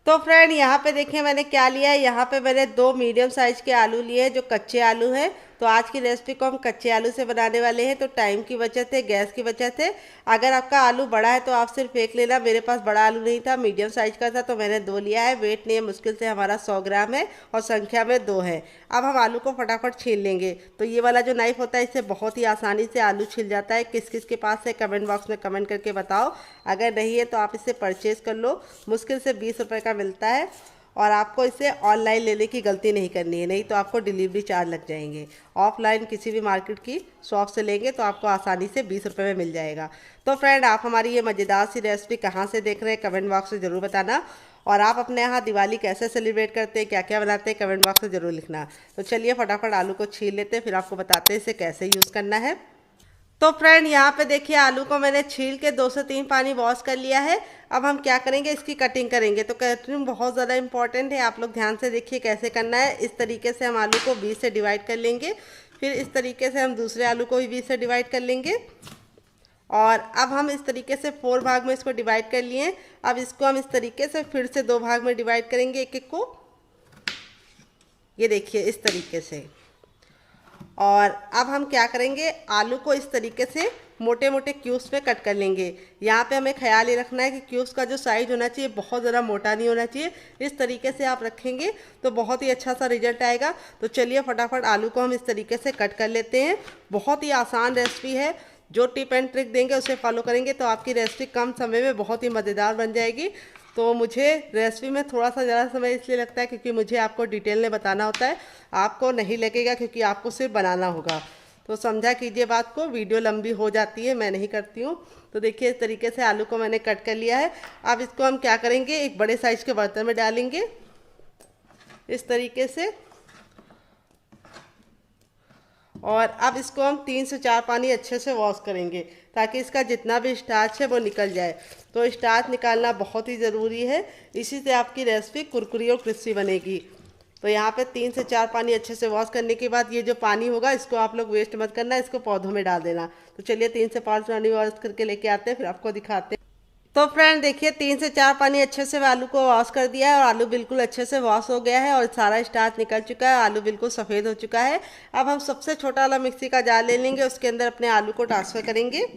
तो फ्रेंड यहाँ पे देखिए मैंने क्या लिया है। यहाँ पे मैंने 2 मीडियम साइज के आलू लिए हैं जो कच्चे आलू हैं। तो आज की रेसिपी को हम कच्चे आलू से बनाने वाले हैं, तो टाइम की बचत है, गैस की बचत है। अगर आपका आलू बड़ा है तो आप सिर्फ एक लेना। मेरे पास बड़ा आलू नहीं था, मीडियम साइज का था, तो मैंने 2 लिया है। वेट नहीं है, मुश्किल से हमारा 100 ग्राम है और संख्या में 2 है। अब हम आलू को फटाफट छील लेंगे। तो ये वाला जो नाइफ होता है इससे बहुत ही आसानी से आलू छिल जाता है। किस किस के पास है कमेंट बॉक्स में कमेंट करके बताओ। अगर नहीं है तो आप इसे परचेज़ कर लो, मुश्किल से 20 रुपये का मिलता है। और आपको इसे ऑनलाइन लेने की गलती नहीं करनी है, नहीं तो आपको डिलीवरी चार्ज लग जाएंगे। ऑफलाइन किसी भी मार्केट की शॉप से लेंगे तो आपको आसानी से 20 रुपये में मिल जाएगा। तो फ्रेंड, आप हमारी ये मज़ेदार सी रेसिपी कहाँ से देख रहे हैं कमेंट बॉक्स में ज़रूर बताना। और आप अपने यहाँ दिवाली कैसे सेलिब्रेट करते हैं, क्या क्या बनाते हैं, कमेंट बॉक्स में ज़रूर लिखना। तो चलिए फटाफट आलू को छील लेते हैं, फिर आपको बताते हैं इसे कैसे यूज़ करना है। तो फ्रेंड, यहाँ पे देखिए आलू को मैंने छील के 2 से 3 पानी वॉश कर लिया है। अब हम क्या करेंगे, इसकी कटिंग करेंगे। तो कटिंग बहुत ज़्यादा इंपॉर्टेंट है, आप लोग ध्यान से देखिए कैसे करना है। इस तरीके से हम आलू को 20 से डिवाइड कर लेंगे। फिर इस तरीके से हम दूसरे आलू को भी 20 से डिवाइड कर लेंगे। और अब हम इस तरीके से 4 भाग में इसको डिवाइड कर लिए। अब इसको हम इस तरीके से फिर से 2 भाग में डिवाइड करेंगे, एक एक को। ये देखिए इस तरीके से। और अब हम क्या करेंगे, आलू को इस तरीके से मोटे मोटे क्यूब्स में कट कर लेंगे। यहाँ पे हमें ख्याल ये रखना है कि क्यूब्स का जो साइज होना चाहिए बहुत ज़्यादा मोटा नहीं होना चाहिए। इस तरीके से आप रखेंगे तो बहुत ही अच्छा सा रिजल्ट आएगा। तो चलिए फटाफट आलू को हम इस तरीके से कट कर लेते हैं। बहुत ही आसान रेसिपी है, जो टिप एंड ट्रिक देंगे उसे फॉलो करेंगे तो आपकी रेसिपी कम समय में बहुत ही मज़ेदार बन जाएगी। तो मुझे रेसिपी में थोड़ा सा ज़्यादा समय इसलिए लगता है क्योंकि मुझे आपको डिटेल में बताना होता है। आपको नहीं लगेगा क्योंकि आपको सिर्फ बनाना होगा। तो समझा कीजिए बात को, वीडियो लंबी हो जाती है, मैं नहीं करती हूँ। तो देखिए इस तरीके से आलू को मैंने कट कर लिया है। अब इसको हम क्या करेंगे, एक बड़े साइज़ के बर्तन में डालेंगे इस तरीके से। और अब इसको हम 3 से 4 पानी अच्छे से वॉश करेंगे ताकि इसका जितना भी स्टार्च है वो निकल जाए। तो स्टार्च निकालना बहुत ही ज़रूरी है, इसी से आपकी रेसिपी कुरकुरी और क्रिस्पी बनेगी। तो यहाँ पे 3 से 4 पानी अच्छे से वॉश करने के बाद ये जो पानी होगा इसको आप लोग वेस्ट मत करना, इसको पौधों में डाल देना। तो चलिए 3 से 5 पानी वॉश करके लेके आते हैं, फिर आपको दिखाते हैं। तो फ्रेंड देखिए 3 से 4 पानी अच्छे से आलू को वॉश कर दिया है और आलू बिल्कुल अच्छे से वॉश हो गया है और सारा स्टार्च निकल चुका है, आलू बिल्कुल सफ़ेद हो चुका है। अब हम सबसे छोटा वाला मिक्सी का जार ले लेंगे, उसके अंदर अपने आलू को ट्रांसफ़र करेंगे।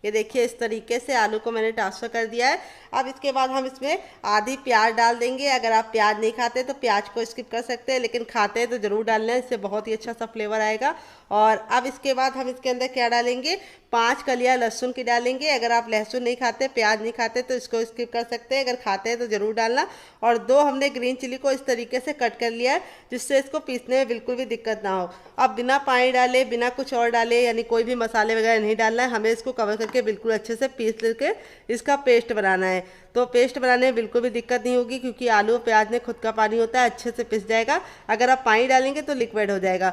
ये देखिए इस तरीके से आलू को मैंने ट्रांसफ़र कर दिया है। अब इसके बाद हम इसमें आधी प्याज डाल देंगे। अगर आप प्याज नहीं खाते तो प्याज को स्किप कर सकते हैं, लेकिन खाते हैं तो ज़रूर डालना है, इससे बहुत ही अच्छा सा फ्लेवर आएगा। और अब इसके बाद हम इसके अंदर क्या डालेंगे, 5 कलियां लहसुन की डालेंगे। अगर आप लहसुन नहीं खाते, प्याज नहीं खाते तो इसको स्किप कर सकते हैं, अगर खाते हैं तो ज़रूर डालना। और 2 हमने ग्रीन चिली को इस तरीके से कट कर लिया है जिससे इसको पीसने में बिल्कुल भी दिक्कत ना हो। अब बिना पानी डाले, बिना कुछ और डाले, यानी कोई भी मसाले वगैरह नहीं डालना है, हमें इसको कवर करके बिल्कुल अच्छे से पीस करके इसका पेस्ट बनाना है। तो पेस्ट बनाने में बिल्कुल भी दिक्कत नहीं होगी क्योंकि आलू और प्याज में खुद का पानी होता है, अच्छे से पिस जाएगा। अगर आप पानी डालेंगे तो लिक्विड हो जाएगा।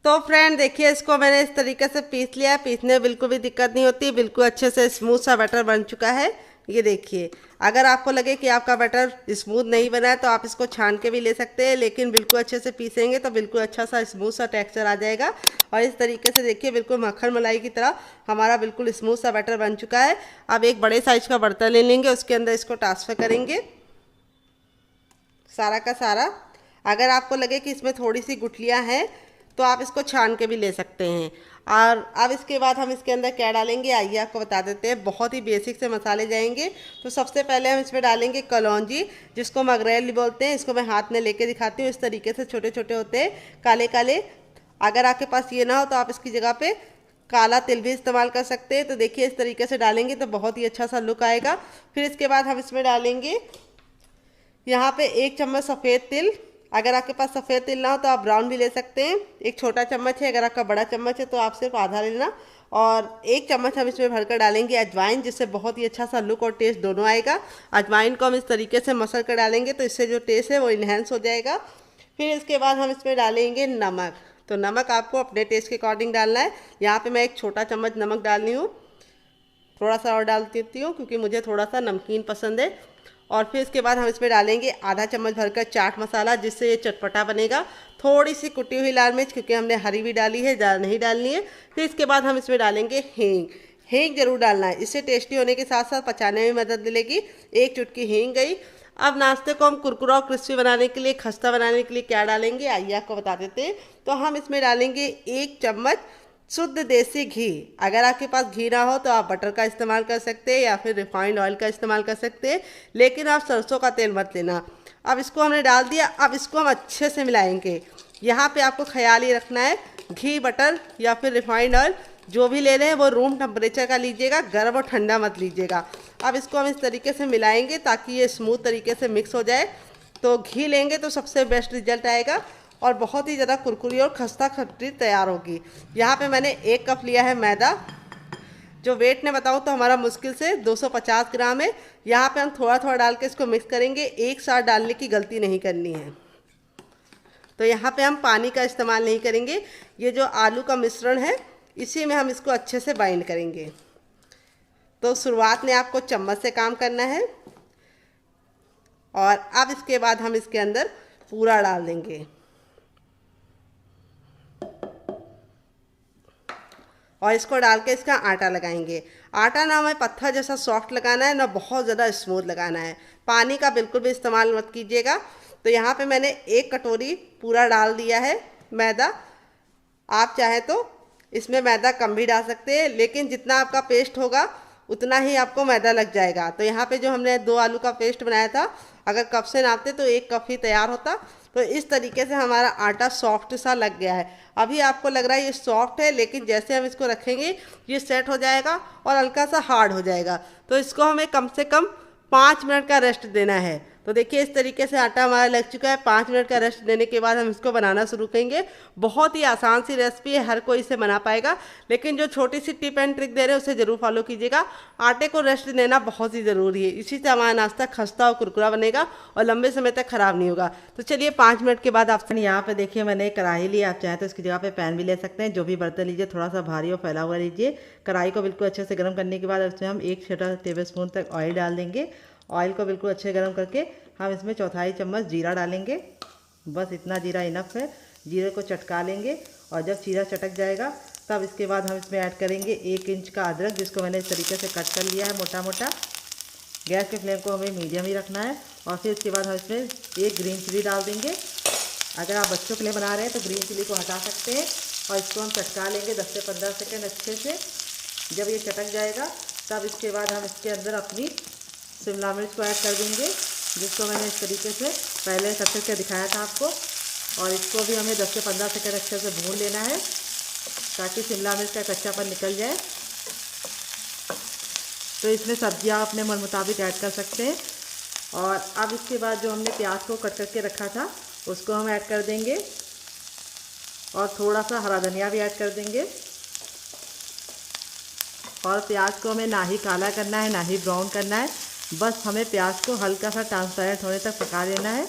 तो फ्रेंड देखिए इसको मैंने इस तरीके से पीस लिया है, पीसने में बिल्कुल भी दिक्कत नहीं होती, बिल्कुल अच्छे से स्मूथ सा बैटर बन चुका है। ये देखिए, अगर आपको लगे कि आपका बैटर स्मूथ नहीं बना है तो आप इसको छान के भी ले सकते हैं, लेकिन बिल्कुल अच्छे से पीसेंगे तो बिल्कुल अच्छा सा स्मूथ सा टेक्सचर आ जाएगा। और इस तरीके से देखिए बिल्कुल मक्खन मलाई की तरह हमारा बिल्कुल स्मूथ सा बैटर बन चुका है। अब एक बड़े साइज़ का बर्तन ले लेंगे, उसके अंदर इसको ट्रांसफ़र करेंगे सारा का सारा। अगर आपको लगे कि इसमें थोड़ी सी गुठलियाँ हैं तो आप इसको छान के भी ले सकते हैं। और अब इसके बाद हम इसके अंदर क्या डालेंगे आइए आपको बता देते हैं। बहुत ही बेसिक से मसाले जाएंगे। तो सबसे पहले हम इसमें डालेंगे कलौंजी, जिसको मगरेल बोलते हैं। इसको मैं हाथ में लेके दिखाती हूँ, इस तरीके से छोटे छोटे होते हैं, काले काले। अगर आपके पास ये ना हो तो आप इसकी जगह पे काला तिल भी इस्तेमाल कर सकते हैं। तो देखिए इस तरीके से डालेंगे तो बहुत ही अच्छा सा लुक आएगा। फिर इसके बाद हम इसमें डालेंगे यहाँ पे 1 चम्मच सफ़ेद तिल। अगर आपके पास सफ़ेद तिल ना हो तो आप ब्राउन भी ले सकते हैं। एक छोटा चम्मच है, अगर आपका बड़ा चम्मच है तो आप सिर्फ आधा लेना। और 1 चम्मच हम इसमें भरकर डालेंगे अजवाइन, जिससे बहुत ही अच्छा सा लुक और टेस्ट दोनों आएगा। अजवाइन को हम इस तरीके से मसल कर डालेंगे तो इससे जो टेस्ट है वो इन्हेंस हो जाएगा। फिर इसके बाद हम इसमें डालेंगे नमक। तो नमक आपको अपने टेस्ट के अकॉर्डिंग डालना है। यहाँ पर मैं 1 छोटा चम्मच नमक डाल रही हूँ, थोड़ा सा और डाल देती हूँ क्योंकि मुझे थोड़ा सा नमकीन पसंद है। और फिर इसके बाद हम इसमें डालेंगे आधा चम्मच भरकर चाट मसाला, जिससे ये चटपटा बनेगा। थोड़ी सी कुटी हुई लाल मिर्च, क्योंकि हमने हरी भी डाली है, ज़्यादा नहीं डालनी है। फिर इसके बाद हम इसमें डालेंगे हींग। हींग जरूर डालना है, इससे टेस्टी होने के साथ साथ पचाने में मदद मिलेगी। 1 चुटकी हींग गई। अब नाश्ते को हम कुरकुरा और क्रिस्पी बनाने के लिए, खस्ता बनाने के लिए क्या डालेंगे आइए आपको बता देते हैं। तो हम इसमें डालेंगे 1 चम्मच शुद्ध देसी घी। अगर आपके पास घी ना हो तो आप बटर का इस्तेमाल कर सकते हैं या फिर रिफाइंड ऑयल का इस्तेमाल कर सकते हैं, लेकिन आप सरसों का तेल मत लेना। अब इसको हमने डाल दिया। अब इसको हम अच्छे से मिलाएंगे। यहाँ पे आपको ख्याल ये रखना है, घी, बटर या फिर रिफाइंड ऑयल जो भी ले रहे हैं वो रूम टेम्परेचर का लीजिएगा, गर्म और ठंडा मत लीजिएगा। अब इसको हम इस तरीके से मिलाएंगे ताकि ये स्मूथ तरीके से मिक्स हो जाए। तो घी लेंगे तो सबसे बेस्ट रिजल्ट आएगा और बहुत ही ज़्यादा कुरकुरी और खस्ता खट्टी तैयार होगी। यहाँ पे मैंने 1 कप लिया है मैदा, जो वेट में बताऊँ तो हमारा मुश्किल से 250 ग्राम है। यहाँ पे हम थोड़ा थोड़ा डाल के इसको मिक्स करेंगे, एक साथ डालने की गलती नहीं करनी है। तो यहाँ पे हम पानी का इस्तेमाल नहीं करेंगे, ये जो आलू का मिश्रण है इसी में हम इसको अच्छे से बाइंड करेंगे। तो शुरुआत में आपको चम्मच से काम करना है और अब इसके बाद हम इसके अंदर पूरा डाल देंगे और इसको डाल के इसका आटा लगाएंगे। आटा ना हमें पत्थर जैसा सॉफ्ट लगाना है, ना बहुत ज़्यादा स्मूथ लगाना है। पानी का बिल्कुल भी इस्तेमाल मत कीजिएगा। तो यहाँ पे मैंने 1 कटोरी पूरा डाल दिया है मैदा। आप चाहे तो इसमें मैदा कम भी डाल सकते हैं, लेकिन जितना आपका पेस्ट होगा उतना ही आपको मैदा लग जाएगा। तो यहाँ पे जो हमने 2 आलू का पेस्ट बनाया था, अगर कप से नापते तो 1 कप ही तैयार होता। तो इस तरीके से हमारा आटा सॉफ्ट सा लग गया है। अभी आपको लग रहा है ये सॉफ्ट है, लेकिन जैसे हम इसको रखेंगे ये सेट हो जाएगा और हल्का सा हार्ड हो जाएगा। तो इसको हमें कम से कम 5 मिनट का रेस्ट देना है। तो देखिए इस तरीके से आटा हमारा लग चुका है। 5 मिनट का रेस्ट देने के बाद हम इसको बनाना शुरू करेंगे। बहुत ही आसान सी रेसिपी है, हर कोई इसे बना पाएगा, लेकिन जो छोटी सी टिप एंड ट्रिक दे रहे हैं उसे ज़रूर फॉलो कीजिएगा। आटे को रेस्ट देना बहुत ही ज़रूरी है, इसी से हमारा नाश्ता खस्ता और कुरकुरा बनेगा और लंबे समय तक ख़राब नहीं होगा। तो चलिए 5 मिनट के बाद आपसे यहाँ पे देखिए मैंने कढ़ाई ली। आप चाहें तो इसकी जगह पे पैन भी ले सकते हैं। जो भी बर्तन लीजिए थोड़ा सा भारी और फैला हुआ लीजिए। कढ़ाई को बिल्कुल अच्छे से गर्म करने के बाद उसमें हम 1 छोटा टेबल स्पून तक ऑयल डाल देंगे। ऑयल को बिल्कुल अच्छे गर्म करके हम इसमें 1/4 चम्मच जीरा डालेंगे। बस इतना जीरा इनफ है। जीरे को चटका लेंगे और जब जीरा चटक जाएगा तब इसके बाद हम इसमें ऐड करेंगे 1 इंच का अदरक, जिसको मैंने इस तरीके से कट कर लिया है मोटा मोटा। गैस के फ्लेम को हमें मीडियम ही रखना है। और फिर इसके बाद हम इसमें 1 ग्रीन चिली डाल देंगे। अगर आप बच्चों के लिए बना रहे हैं तो ग्रीन चिली को हटा सकते हैं। और इसको हम चटका लेंगे 10 से 15 सेकेंड अच्छे से। जब ये चटक जाएगा तब इसके बाद हम इसके अंदर अपनी शिमला मिर्च को ऐड कर देंगे, जिसको मैंने इस तरीके से पहले कट करके दिखाया था आपको। और इसको भी हमें 10 से 15 सेकंड अच्छे से भून लेना है ताकि शिमला मिर्च का कच्चापन निकल जाए। तो इसमें सब्जियां अपने मन मुताबिक ऐड कर सकते हैं। और अब इसके बाद जो हमने प्याज को कट करके रखा था उसको हम ऐड कर देंगे और थोड़ा सा हरा धनिया भी ऐड कर देंगे। और प्याज को हमें ना ही काला करना है ना ही ब्राउन करना है, बस हमें प्याज को हल्का सा ट्रांसपेरेंट होने तक पका लेना है।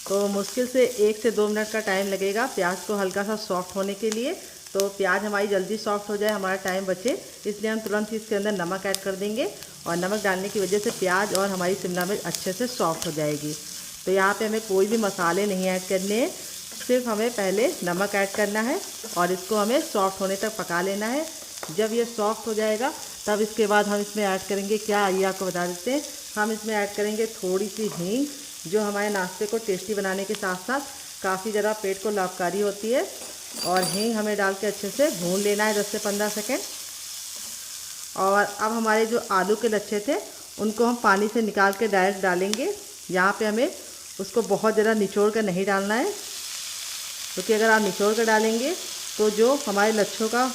तो मुश्किल से 1 से 2 मिनट का टाइम लगेगा प्याज को हल्का सा सॉफ्ट होने के लिए। तो प्याज हमारी जल्दी सॉफ्ट हो जाए, हमारा टाइम बचे, इसलिए हम तुरंत ही इसके अंदर नमक ऐड कर देंगे। और नमक डालने की वजह से प्याज और हमारी शिमला मिर्च अच्छे से सॉफ्ट हो जाएगी। तो यहाँ पे हमें कोई भी मसाले नहीं ऐड करने हैं, सिर्फ हमें पहले नमक ऐड करना है और इसको हमें सॉफ्ट होने तक पका लेना है। जब ये सॉफ्ट हो जाएगा तब इसके बाद हम इसमें ऐड करेंगे क्या, आइए आपको बता देते हैं। हम इसमें ऐड करेंगे थोड़ी सी हींग, जो हमारे नाश्ते को टेस्टी बनाने के साथ साथ काफ़ी ज़्यादा पेट को लाभकारी होती है। और हींग हमें डाल के अच्छे से भून लेना है 10 से 15 सेकेंड। और अब हमारे जो आलू के लच्छे थे उनको हम पानी से निकाल के डायरेक्ट डालेंगे। यहाँ पे हमें उसको बहुत ज़्यादा निचोड़ कर नहीं डालना है, क्योंकि अगर आप निचोड़ कर डालेंगे तो जो हमारे लच्छों का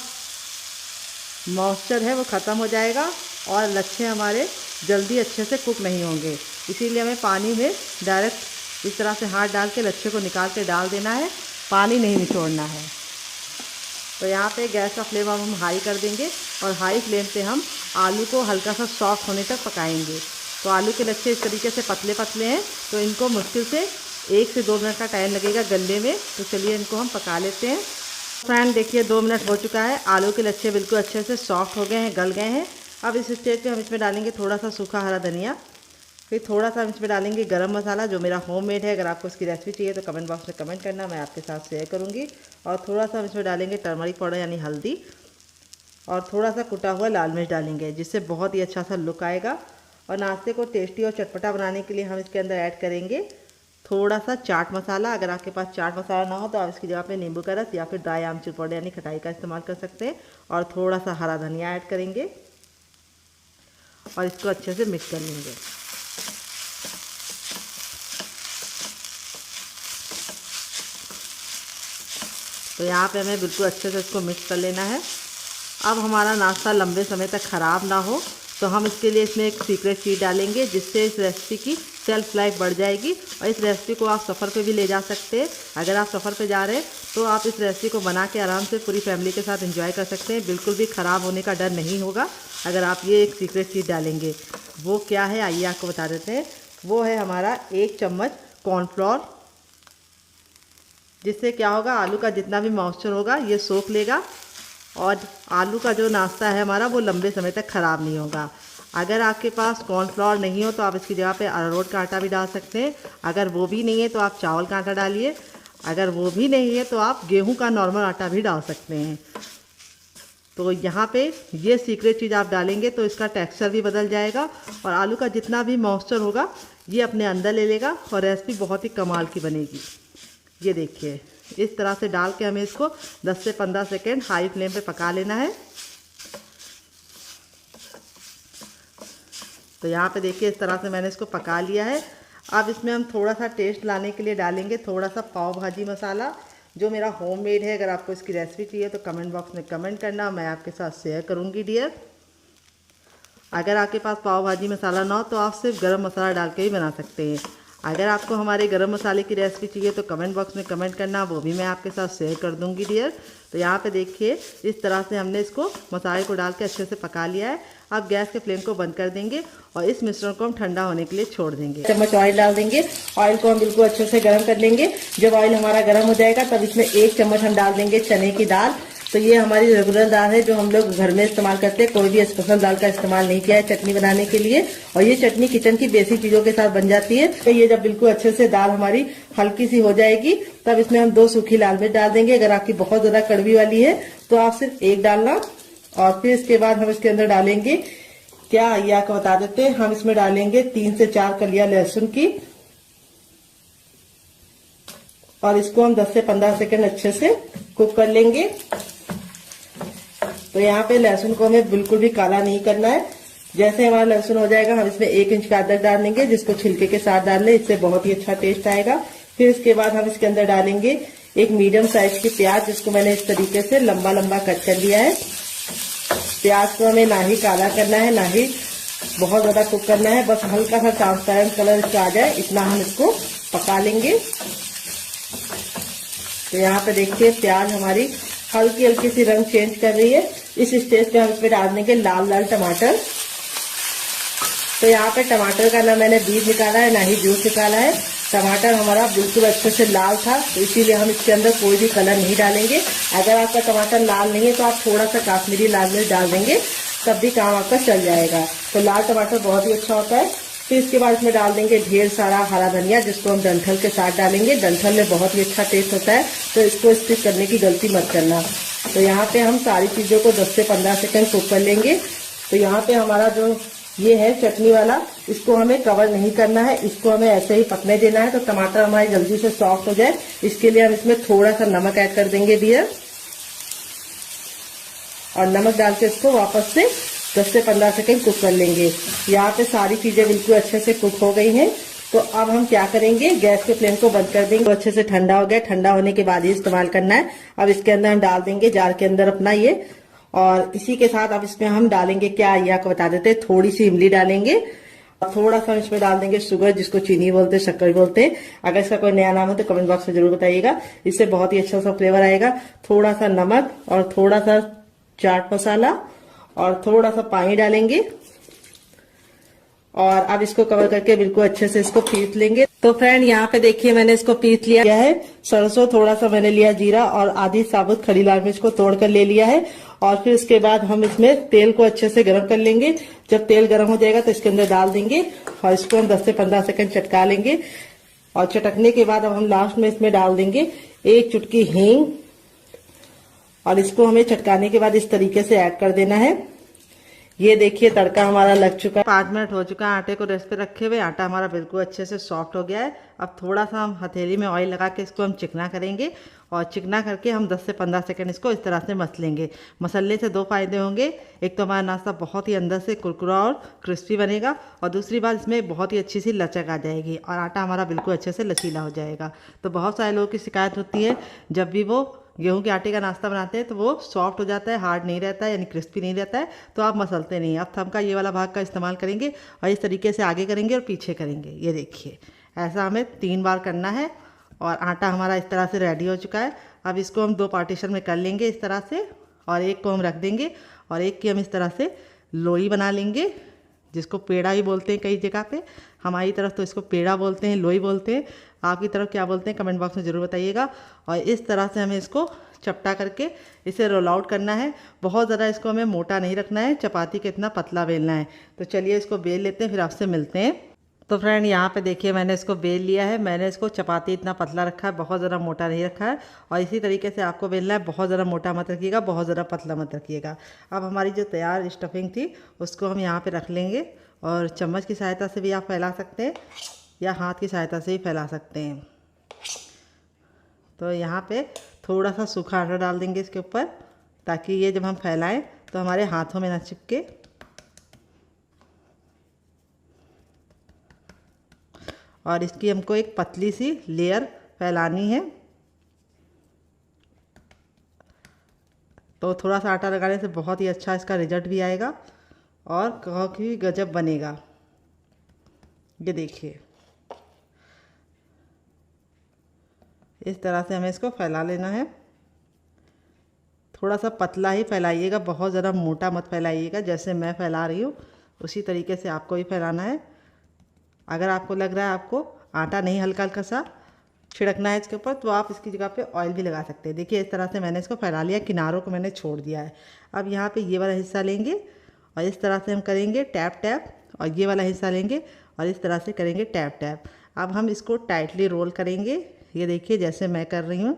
मॉइस्चर है वो ख़त्म हो जाएगा और लच्छे हमारे जल्दी अच्छे से कुक नहीं होंगे। इसीलिए हमें पानी में डायरेक्ट इस तरह से हाथ डाल के लच्छे को निकाल के डाल देना है, पानी नहीं निचोड़ना है। तो यहाँ पे गैस का फ्लेम हम हाई कर देंगे और हाई फ्लेम पे हम आलू को हल्का सा सॉफ्ट होने तक पकाएंगे। तो आलू के लच्छे इस तरीके से पतले पतले हैं, तो इनको मुश्किल से 1 से 2 मिनट का टाइम लगेगा गलने में। तो चलिए इनको हम पका लेते हैं। फ्रेंड देखिए 2 मिनट हो चुका है, आलू के लच्छे बिल्कुल अच्छे से सॉफ्ट हो गए हैं, गल गए हैं। अब इस स्टेज पे हम इसमें डालेंगे थोड़ा सा सूखा हरा धनिया। फिर थोड़ा सा हम इसमें डालेंगे गरम मसाला जो मेरा होममेड है। अगर आपको इसकी रेसिपी चाहिए तो कमेंट बॉक्स में कमेंट करना, मैं आपके साथ शेयर करूँगी। और थोड़ा सा हम इसमें डालेंगे टर्मरिक पाउडर यानी हल्दी, और थोड़ा सा कुटा हुआ लाल मिर्च डालेंगे, जिससे बहुत ही अच्छा सा लुक आएगा। और नाश्ते को टेस्टी और चटपटा बनाने के लिए हम इसके अंदर ऐड करेंगे थोड़ा सा चाट मसाला। अगर आपके पास चाट मसाला ना हो तो आप इसकी जगह पे नींबू का रस या फिर ड्राई आमचूर पाउडर यानी खटाई का इस्तेमाल कर सकते हैं। और थोड़ा सा हरा धनिया ऐड करेंगे और इसको अच्छे से मिक्स कर लेंगे। तो यहाँ पे हमें बिल्कुल अच्छे से इसको मिक्स कर लेना है। अब हमारा नाश्ता लंबे समय तक ख़राब ना हो तो हम इसके लिए इसमें एक सीक्रेट चीज़ डालेंगे, जिससे इस रेसिपी की सेल्फ लाइफ बढ़ जाएगी। और इस रेसिपी को आप सफ़र पे भी ले जा सकते हैं। अगर आप सफ़र पे जा रहे हैं तो आप इस रेसिपी को बना के आराम से पूरी फैमिली के साथ एंजॉय कर सकते हैं। बिल्कुल भी ख़राब होने का डर नहीं होगा अगर आप ये एक सीक्रेट चीज़ डालेंगे। वो क्या है आइए आपको बता देते हैं। वो है हमारा 1 चम्मच कॉर्नफ्लोर, जिससे क्या होगा आलू का जितना भी मॉइस्चर होगा ये सोख लेगा और आलू का जो नाश्ता है हमारा वो लंबे समय तक ख़राब नहीं होगा। अगर आपके पास कॉर्नफ्लोर नहीं हो तो आप इसकी जगह पे अरारोट का आटा भी डाल सकते हैं। अगर वो भी नहीं है तो आप चावल का आटा डालिए। अगर वो भी नहीं है तो आप गेहूं का नॉर्मल आटा भी डाल सकते हैं। तो यहाँ पे ये सीक्रेट चीज़ आप डालेंगे तो इसका टेक्सचर भी बदल जाएगा और आलू का जितना भी मॉइस्चर होगा ये अपने अंदर ले लेगा और रेसिपी बहुत ही कमाल की बनेगी। ये देखिए इस तरह से डाल के हमें इसको 10 से 15 सेकेंड हाई फ्लेम पे पका लेना है। तो यहाँ पे देखिए इस तरह से मैंने इसको पका लिया है। अब इसमें हम थोड़ा सा टेस्ट लाने के लिए डालेंगे थोड़ा सा पाव भाजी मसाला, जो मेरा होममेड है। अगर आपको इसकी रेसिपी चाहिए तो कमेंट बॉक्स में कमेंट करना, मैं आपके साथ शेयर करूँगी डियर। अगर आपके पास पाव भाजी मसाला ना हो तो आप सिर्फ गरम मसाला डाल के ही बना सकते हैं। अगर आपको हमारे गरम मसाले की रेसिपी चाहिए तो कमेंट बॉक्स में कमेंट करना, वो भी मैं आपके साथ शेयर कर दूंगी डियर। तो यहाँ पे देखिए इस तरह से हमने इसको मसाले को डाल के अच्छे से पका लिया है। अब गैस के फ्लेम को बंद कर देंगे और इस मिश्रण को हम ठंडा होने के लिए छोड़ देंगे। चम्मच ऑयल डाल देंगे। ऑयल को हम बिल्कुल अच्छे से गर्म कर लेंगे। जब ऑयल हमारा गर्म हो जाएगा तब इसमें 1 चम्मच हम डाल देंगे चने की दाल। तो ये हमारी रेगुलर दाल है जो हम लोग घर में इस्तेमाल करते हैं। कोई भी स्पेशल दाल का इस्तेमाल नहीं किया है चटनी बनाने के लिए। और ये चटनी किचन की बेसिक चीजों के साथ बन जाती है। तो ये जब बिल्कुल अच्छे से दाल हमारी हल्की सी हो जाएगी तब इसमें हम 2 सूखी लाल मिर्च डाल देंगे। अगर आपकी बहुत ज्यादा कड़वी वाली है तो आप सिर्फ 1 डालना। और फिर इसके बाद हम इसके अंदर डालेंगे क्या ये आपको बता देते हैं, हम इसमें डालेंगे 3 से 4 कलियां लहसुन की। और इसको हम 10 से 15 सेकंड अच्छे से कुक कर लेंगे। तो यहाँ पे लहसुन को हमें बिल्कुल भी काला नहीं करना है। जैसे हमारा लहसुन हो जाएगा हम इसमें 1 इंच का अदरक डाल देंगे, जिसको छिलके के साथ डाल लें, इससे बहुत ही अच्छा टेस्ट आएगा। फिर इसके बाद हम इसके अंदर डालेंगे एक मीडियम साइज की प्याज, जिसको मैंने इस तरीके से लंबा लंबा कट कर लिया है। प्याज को हमें ना ही काला करना है ना ही बहुत ज्यादा कुक करना है, बस हल्का सा ट्रांसपेरेंट कलर इसका आ जाए इतना हम इसको पका लेंगे। तो यहाँ पे देखिए प्याज हमारी हल्की हल्की सी रंग चेंज कर रही है। इस स्टेज पे हम इसमें डाल देंगे लाल लाल टमाटर। तो यहाँ पे टमाटर का ना मैंने बीज निकाला है ना ही जूस निकाला है। टमाटर हमारा बिल्कुल अच्छे से लाल था तो इसीलिए हम इसके अंदर कोई भी कलर नहीं डालेंगे। अगर आपका टमाटर लाल नहीं है तो आप थोड़ा सा काश्मीरी लाल मिर्च डाल देंगे, तब भी काम आपका चल जाएगा। तो लाल टमाटर बहुत ही अच्छा होता है। फिर इसके बाद इसमें डाल देंगे ढेर सारा हरा धनिया, जिसको हम डंठल के साथ डालेंगे। डंठल में बहुत ही अच्छा टेस्ट होता है, तो इसको स्किप करने की गलती मत करना। तो यहाँ पे हम सारी चीजों को 10 से 15 सेकंड कुक कर लेंगे। तो यहाँ पे हमारा जो ये है चटनी वाला, इसको हमें कवर नहीं करना है, इसको हमें ऐसे ही पकने देना है। तो टमाटर हमारे जल्दी से सॉफ्ट हो जाए इसके लिए हम इसमें थोड़ा सा नमक ऐड कर देंगे डियर। और नमक डाल के इसको वापस से 10 से 15 सेकंड कुक कर लेंगे। यहाँ पे सारी चीजें बिल्कुल अच्छे से कुक हो गई हैं। तो अब हम क्या करेंगे, गैस के फ्लेम को बंद कर देंगे। तो अच्छे से ठंडा हो गया, ठंडा होने के बाद ही इस्तेमाल करना है। अब इसके अंदर हम डाल देंगे जार के अंदर अपना ये, और इसी के साथ अब इसमें हम डालेंगे क्या ये आपको बता देते हैं, थोड़ी सी इमली डालेंगे और थोड़ा सा इसमें डाल देंगे शुगर, जिसको चीनी बोलते हैं, शक्कर बोलते हैं। अगर इसका कोई नया नाम हो तो कमेंट बॉक्स में जरूर बताइएगा, इससे बहुत ही अच्छा सा फ्लेवर आएगा। थोड़ा सा नमक और थोड़ा सा चाट मसाला और थोड़ा सा पानी डालेंगे और अब इसको कवर करके बिल्कुल अच्छे से इसको पीस लेंगे। तो फ्रेंड यहाँ पे देखिए मैंने इसको पीस लिया है। सरसों थोड़ा सा मैंने लिया, जीरा और आधी साबुत खड़ी लाल मिर्च को तोड़कर ले लिया है। और फिर उसके बाद हम इसमें तेल को अच्छे से गर्म कर लेंगे। जब तेल गर्म हो जाएगा तो इसके अंदर डाल देंगे और इसको हम 10 से 15 सेकंड चटका लेंगे। और चटकने के बाद अब हम लास्ट में इसमें डाल देंगे 1 चुटकी हींग और इसको हमें चटकाने के बाद इस तरीके से ऐड कर देना है। ये देखिए तड़का हमारा लग चुका है। 5 मिनट हो चुका है आटे को रेस्ट पे रखे हुए। आटा हमारा बिल्कुल अच्छे से सॉफ्ट हो गया है। अब थोड़ा सा हम हथेली में ऑयल लगा के इसको हम चिकना करेंगे और चिकना करके हम 10 से 15 सेकंड इसको इस तरह से मसलेंगे। मसलने से 2 फायदे होंगे। एक तो हमारा नाश्ता बहुत ही अंदर से कुरकुरा और क्रिस्पी बनेगा और दूसरी बात इसमें बहुत ही अच्छी सी लचक आ जाएगी और आटा हमारा बिल्कुल अच्छे से लचीला हो जाएगा। तो बहुत सारे लोगों की शिकायत होती है जब भी वो गेहूं के आटे का नाश्ता बनाते हैं तो वो सॉफ्ट हो जाता है, हार्ड नहीं रहता है, यानी क्रिस्पी नहीं रहता है, तो आप मसलते नहीं। अब थंब का ये वाला भाग का इस्तेमाल करेंगे और इस तरीके से आगे करेंगे और पीछे करेंगे। ये देखिए ऐसा हमें 3 बार करना है और आटा हमारा इस तरह से रेडी हो चुका है। अब इसको हम 2 पार्टीशन में कर लेंगे इस तरह से और एक को हम रख देंगे और एक की हम इस तरह से लोई बना लेंगे, जिसको पेड़ा भी बोलते हैं कई जगह पे। हमारी तरफ तो इसको पेड़ा बोलते हैं, लोई बोलते हैं। आपकी तरफ क्या बोलते हैं कमेंट बॉक्स में ज़रूर बताइएगा। और इस तरह से हमें इसको चपटा करके इसे रोल आउट करना है। बहुत ज़्यादा इसको हमें मोटा नहीं रखना है, चपाती के इतना पतला बेलना है। तो चलिए इसको बेल लेते हैं, फिर आपसे मिलते हैं। तो फ्रेंड यहाँ पे देखिए मैंने इसको बेल लिया है। मैंने इसको चपाती इतना पतला रखा है, बहुत ज़्यादा मोटा नहीं रखा है। और इसी तरीके से आपको बेलना है, बहुत ज़्यादा मोटा मत रखिएगा, बहुत ज़्यादा पतला मत रखिएगा। अब हमारी जो तैयार स्टफिंग थी उसको हम यहाँ पे रख लेंगे और चम्मच की सहायता से भी आप फैला सकते हैं या हाथ की सहायता से भी फैला सकते हैं। तो यहाँ पे थोड़ा सा सूखा आटा डाल देंगे इसके ऊपर ताकि ये जब हम फैलाएं तो हमारे हाथों में ना चिपके। और इसकी हमको एक पतली सी लेयर फैलानी है। तो थोड़ा सा आटा लगाने से बहुत ही अच्छा इसका रिजल्ट भी आएगा और काफ़ी गजब बनेगा। ये देखिए इस तरह से हमें इसको फैला लेना है। थोड़ा सा पतला ही फैलाइएगा, बहुत ज़्यादा मोटा मत फैलाइएगा। जैसे मैं फैला रही हूँ उसी तरीके से आपको भी फैलाना है। अगर आपको लग रहा है आपको आटा नहीं हल्का हल्का सा छिड़कना है इसके ऊपर तो आप इसकी जगह पे ऑयल भी लगा सकते हैं। देखिए इस तरह से मैंने इसको फैला लिया, किनारों को मैंने छोड़ दिया है। अब यहाँ पे ये वाला हिस्सा लेंगे और इस तरह से हम करेंगे टैप टैप और ये वाला हिस्सा लेंगे और इस तरह से करेंगे टैप टैप। अब हम इसको टाइटली रोल करेंगे। ये देखिए जैसे मैं कर रही हूँ।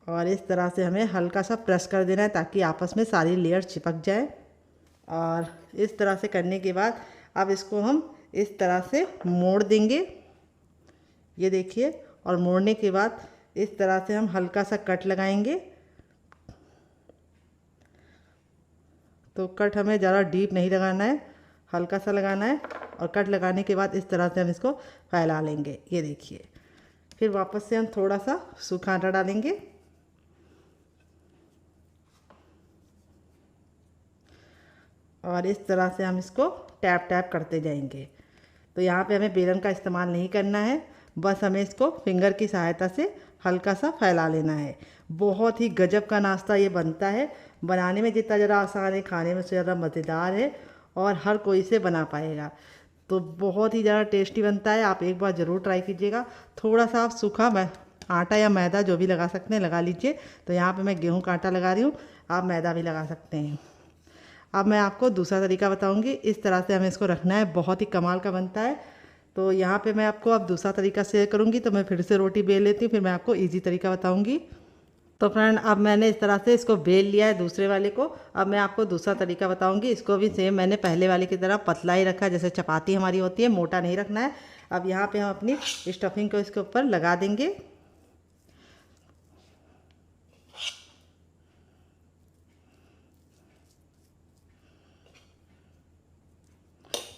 और इस तरह से हमें हल्का सा प्रेस कर देना है ताकि आपस में सारी लेयर चिपक जाए। और इस तरह से करने के बाद अब इसको हम इस तरह से मोड़ देंगे। ये देखिए, और मोड़ने के बाद इस तरह से हम हल्का सा कट लगाएंगे। तो कट हमें ज़्यादा डीप नहीं लगाना है, हल्का सा लगाना है। और कट लगाने के बाद इस तरह से हम इसको फैला लेंगे। ये देखिए, फिर वापस से हम थोड़ा सा सूखा आटा डालेंगे और इस तरह से हम इसको टैप टैप करते जाएंगे। तो यहाँ पे हमें बेलन का इस्तेमाल नहीं करना है, बस हमें इसको फिंगर की सहायता से हल्का सा फैला लेना है। बहुत ही गजब का नाश्ता ये बनता है। बनाने में जितना ज़्यादा आसान है, खाने में उससे ज़्यादा मज़ेदार है और हर कोई इसे बना पाएगा। तो बहुत ही ज़्यादा टेस्टी बनता है, आप एक बार ज़रूर ट्राई कीजिएगा। थोड़ा सा आप सूखा आटा या मैदा जो भी लगा सकते हैं लगा लीजिए। तो यहाँ पे मैं गेहूं का आटा लगा रही हूँ, आप मैदा भी लगा सकते हैं। अब मैं आपको दूसरा तरीका बताऊंगी। इस तरह से हमें इसको रखना है, बहुत ही कमाल का बनता है। तो यहाँ पे मैं आपको अब दूसरा तरीका शेयर करूँगी। तो मैं फिर से रोटी बेल लेती हूँ, फिर मैं आपको इजी तरीका बताऊँगी। तो फ्रेंड अब मैंने इस तरह से इसको बेल लिया है दूसरे वाले को। अब मैं आपको दूसरा तरीका बताऊँगी। इसको भी सेम मैंने पहले वाले की तरह पतला ही रखा है, जैसे चपाती हमारी होती है, मोटा नहीं रखना है। अब यहाँ पर हम अपनी स्टफिंग को इसके ऊपर लगा देंगे।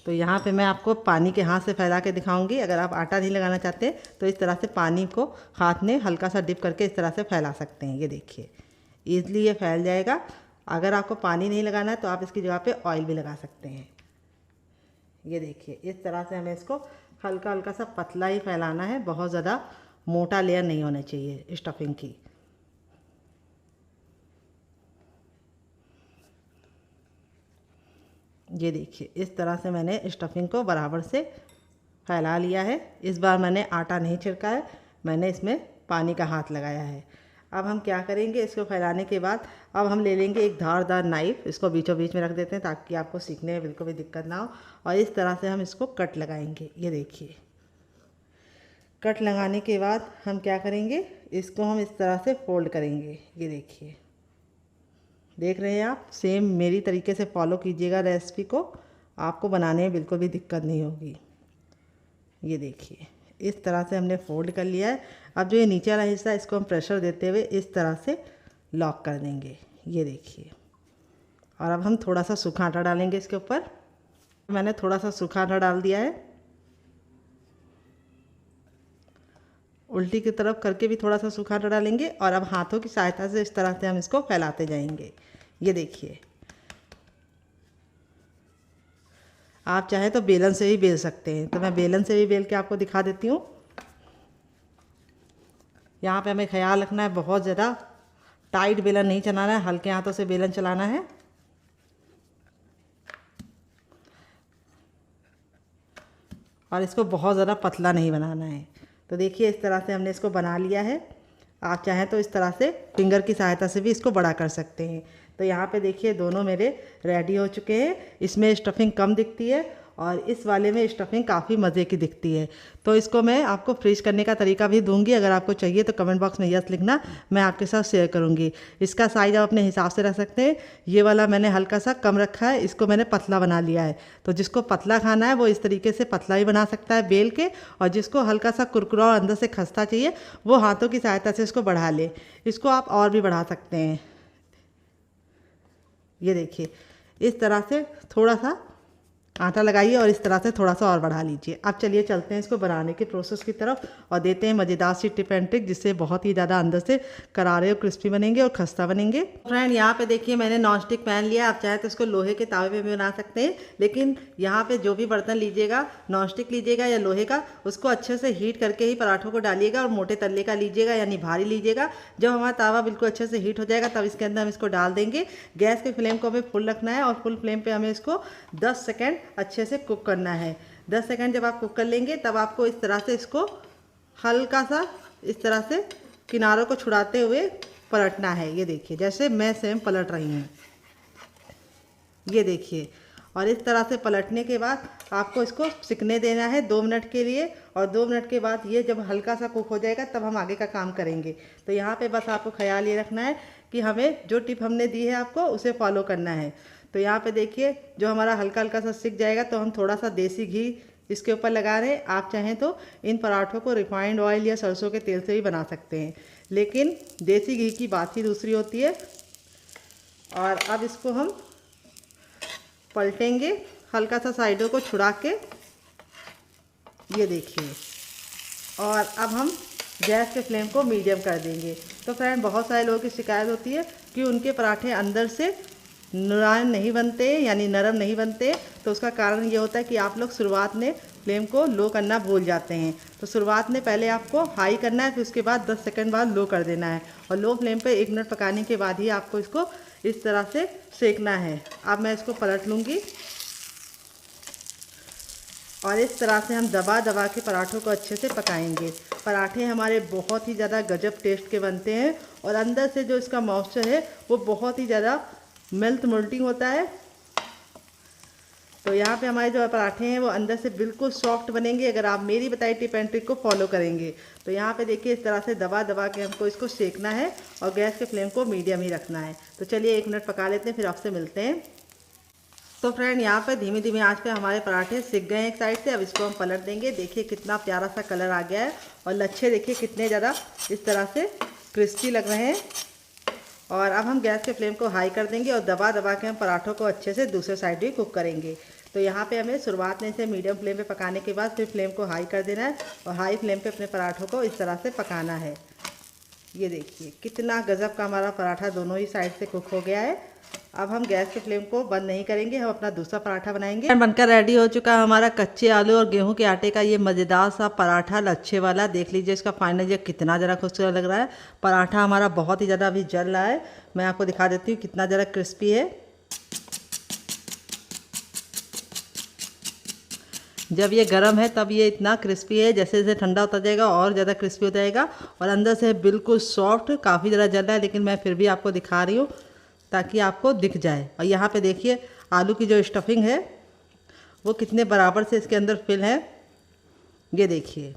तो यहाँ पे मैं आपको पानी के हाथ से फैला के दिखाऊंगी। अगर आप आटा नहीं लगाना चाहते तो इस तरह से पानी को हाथ में हल्का सा डिप करके इस तरह से फैला सकते हैं। ये देखिए ईज़िली ये फैल जाएगा। अगर आपको पानी नहीं लगाना है तो आप इसकी जगह पे ऑयल भी लगा सकते हैं। ये देखिए इस तरह से हमें इसको हल्का हल्का सा पतला ही फैलाना है, बहुत ज़्यादा मोटा लेयर नहीं होना चाहिए स्टफिंग की। ये देखिए इस तरह से मैंने स्टफिंग को बराबर से फैला लिया है। इस बार मैंने आटा नहीं छिड़का है, मैंने इसमें पानी का हाथ लगाया है। अब हम क्या करेंगे, इसको फैलाने के बाद अब हम ले लेंगे एक धारदार नाइफ़, इसको बीचों बीच में रख देते हैं ताकि आपको सीखने में बिल्कुल भी दिक्कत ना हो। और इस तरह से हम इसको कट लगाएंगे। ये देखिए कट लगाने के बाद हम क्या करेंगे, इसको हम इस तरह से फोल्ड करेंगे। ये देखिए, देख रहे हैं आप, सेम मेरी तरीके से फॉलो कीजिएगा रेसिपी को, आपको बनाने में बिल्कुल भी दिक्कत नहीं होगी। ये देखिए इस तरह से हमने फोल्ड कर लिया है। अब जो ये नीचे वाला हिस्सा है इसको हम प्रेशर देते हुए इस तरह से लॉक कर देंगे। ये देखिए, और अब हम थोड़ा सा सूखा आटा डालेंगे इसके ऊपर। मैंने थोड़ा सा सूखा आटा डाल दिया है, उल्टी की तरफ करके भी थोड़ा सा सूखा आटा डालेंगे। और अब हाथों की सहायता से इस तरह से हम इसको फैलाते जाएंगे। ये देखिए, आप चाहे तो बेलन से भी बेल सकते हैं, तो मैं बेलन से भी बेल के आपको दिखा देती हूँ। यहाँ पे हमें ख्याल रखना है, बहुत ज़्यादा टाइट बेलन नहीं चलाना है, हल्के हाथों से बेलन चलाना है। और इसको बहुत ज़्यादा पतला नहीं बनाना है। तो देखिए इस तरह से हमने इसको बना लिया है। आप चाहें तो इस तरह से फिंगर की सहायता से भी इसको बड़ा कर सकते हैं। तो यहाँ पे देखिए दोनों मेरे रेडी हो चुके हैं। इसमें स्टफिंग कम दिखती है और इस वाले में स्टफिंग काफ़ी मज़े की दिखती है। तो इसको मैं आपको फ्रीज करने का तरीका भी दूंगी, अगर आपको चाहिए तो कमेंट बॉक्स में यस लिखना, मैं आपके साथ शेयर करूंगी। इसका साइज़ आप अपने हिसाब से रख सकते हैं। ये वाला मैंने हल्का सा कम रखा है, इसको मैंने पतला बना लिया है। तो जिसको पतला खाना है वो इस तरीके से पतला भी बना सकता है बेल के, और जिसको हल्का सा कुरकुरा और अंदर से खस्ता चाहिए वो हाथों की सहायता से इसको बढ़ा ले। इसको आप और भी बढ़ा सकते हैं। ये देखिए इस तरह से थोड़ा सा आटा लगाइए और इस तरह से थोड़ा सा और बढ़ा लीजिए। अब चलिए चलते हैं इसको बनाने के प्रोसेस की तरफ और देते हैं मज़ेदार सी टिप एंड ट्रिक, जिससे बहुत ही ज़्यादा अंदर से करारे और क्रिस्पी बनेंगे और खस्ता बनेंगे। फ्रेंड यहाँ पे देखिए मैंने नॉन स्टिक पैन लिया, आप चाहे तो इसको लोहे के तावे पे भी बना सकते हैं, लेकिन यहाँ पे जो भी बर्तन लीजिएगा, नॉन स्टिक लीजिएगा या लोहे का, उसको अच्छे से हीट करके ही पराठों को डालिएगा और मोटे तल्ले का लीजिएगा, यानी भारी लीजिएगा। जब हमारा तावा बिल्कुल अच्छे से हीट हो जाएगा तब इसके अंदर हम इसको डाल देंगे। गैस के फ्लेम को हमें फुल रखना है और फुल फ्लेम पर हमें इसको 10 सेकेंड अच्छे से कुक करना है। 10 सेकंड जब आप कुक कर लेंगे तब आपको इस तरह से इसको हल्का सा इस तरह से किनारों को छुड़ाते हुए पलटना है। ये देखिए जैसे मैं सेम पलट रही हूँ, ये देखिए। और इस तरह से पलटने के बाद आपको इसको सिकने देना है 2 मिनट के लिए, और 2 मिनट के बाद ये जब हल्का सा कुक हो जाएगा तब हम आगे का काम करेंगे। तो यहाँ पे बस आपको ख्याल ये रखना है कि हमें जो टिप हमने दी है आपको उसे फॉलो करना है। तो यहाँ पे देखिए जो हमारा हल्का हल्का सा सिक जाएगा तो हम थोड़ा सा देसी घी इसके ऊपर लगा रहे हैं। आप चाहें तो इन पराठों को रिफाइंड ऑयल या सरसों के तेल से भी बना सकते हैं, लेकिन देसी घी की बात ही दूसरी होती है। और अब इसको हम पलटेंगे हल्का सा साइडों को छुड़ा के, ये देखिए। और अब हम गैस के फ्लेम को मीडियम कर देंगे। तो फ्रेंड बहुत सारे लोगों की शिकायत होती है कि उनके पराठे अंदर से मुलायम नहीं बनते, यानी नरम नहीं बनते। तो उसका कारण ये होता है कि आप लोग शुरुआत में फ्लेम को लो करना भूल जाते हैं। तो शुरुआत में पहले आपको हाई करना है, फिर उसके बाद 10 सेकंड बाद लो कर देना है, और लो फ्लेम पे 1 मिनट पकाने के बाद ही आपको इसको इस तरह से सेकना है। अब मैं इसको पलट लूँगी और इस तरह से हम दबा दबा के पराठों को अच्छे से पकाएंगे। पराठे हमारे बहुत ही ज़्यादा गजब टेस्ट के बनते हैं, और अंदर से जो इसका मॉइस्चर है वो बहुत ही ज़्यादा मोल्टिंग होता है। तो यहाँ पे हमारे जो पराठे हैं वो अंदर से बिल्कुल सॉफ्ट बनेंगे अगर आप मेरी बताई टिप एंड ट्रिक को फॉलो करेंगे। तो यहाँ पे देखिए इस तरह से दबा दबा के हमको इसको सेकना है और गैस के फ्लेम को मीडियम ही रखना है। तो चलिए 1 मिनट पका लेते हैं, फिर आपसे मिलते हैं। तो फ्रेंड यहाँ पे धीमी धीमी आंच पे हमारे पराठे सिक गए हैं एक साइड से। अब इसको हम पलट देंगे। देखिए कितना प्यारा सा कलर आ गया है, और लच्छे देखिए कितने ज़्यादा इस तरह से क्रिस्पी लग रहे हैं। और अब हम गैस के फ्लेम को हाई कर देंगे और दबा दबा के हम पराठों को अच्छे से दूसरे साइड भी कुक करेंगे। तो यहाँ पे हमें शुरुआत में इसे मीडियम फ्लेम पे पकाने के बाद फिर फ्लेम को हाई कर देना है, और हाई फ्लेम पे अपने पराठों को इस तरह से पकाना है। ये देखिए कितना गजब का हमारा पराठा दोनों ही साइड से कुक हो गया है। अब हम गैस के फ्लेम को बंद नहीं करेंगे, हम अपना दूसरा पराठा बनाएंगे। बनकर रेडी हो चुका है हमारा कच्चे आलू और गेहूं के आटे का ये मज़ेदार सा पराठा लच्छे वाला। देख लीजिए इसका फाइनल ये कितना ज़रा खूबसूरत लग रहा है। पराठा हमारा बहुत ही ज़्यादा अभी जल रहा है, मैं आपको दिखा देती हूँ कितना ज़रा क्रिस्पी है। जब ये गर्म है तब ये इतना क्रिस्पी है, जैसे जैसे ठंडा होता जाएगा और ज़्यादा क्रिस्पी हो जाएगा। और अंदर से बिल्कुल सॉफ्ट, काफ़ी ज़्यादा जल रहा है लेकिन मैं फिर भी आपको दिखा रही हूँ ताकि आपको दिख जाए। और यहाँ पे देखिए आलू की जो स्टफिंग है वो कितने बराबर से इसके अंदर फिल है, ये देखिए,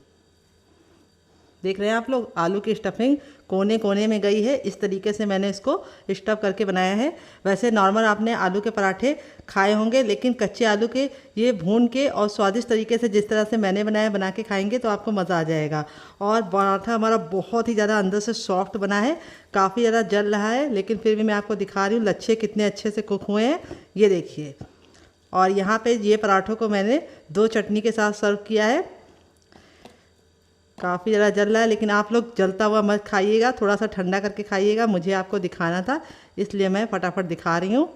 देख रहे हैं आप लोग, आलू की स्टफिंग कोने कोने में गई है। इस तरीके से मैंने इसको स्टफ करके बनाया है। वैसे नॉर्मल आपने आलू के पराठे खाए होंगे, लेकिन कच्चे आलू के ये भून के और स्वादिष्ट तरीके से जिस तरह से मैंने बनाया बना के खाएंगे तो आपको मज़ा आ जाएगा। और पराठा हमारा बहुत ही ज़्यादा अंदर से सॉफ्ट बना है, काफ़ी ज़्यादा जल रहा है लेकिन फिर भी मैं आपको दिखा रही हूँ लच्छे कितने अच्छे से कुक हुए हैं, ये देखिए। और यहाँ पे ये पराठों को मैंने 2 चटनी के साथ सर्व किया है। काफ़ी ज़्यादा जल रहा है लेकिन आप लोग जलता हुआ मत खाइएगा, थोड़ा सा ठंडा करके खाइएगा। मुझे आपको दिखाना था इसलिए मैं फटाफट दिखा रही हूँ।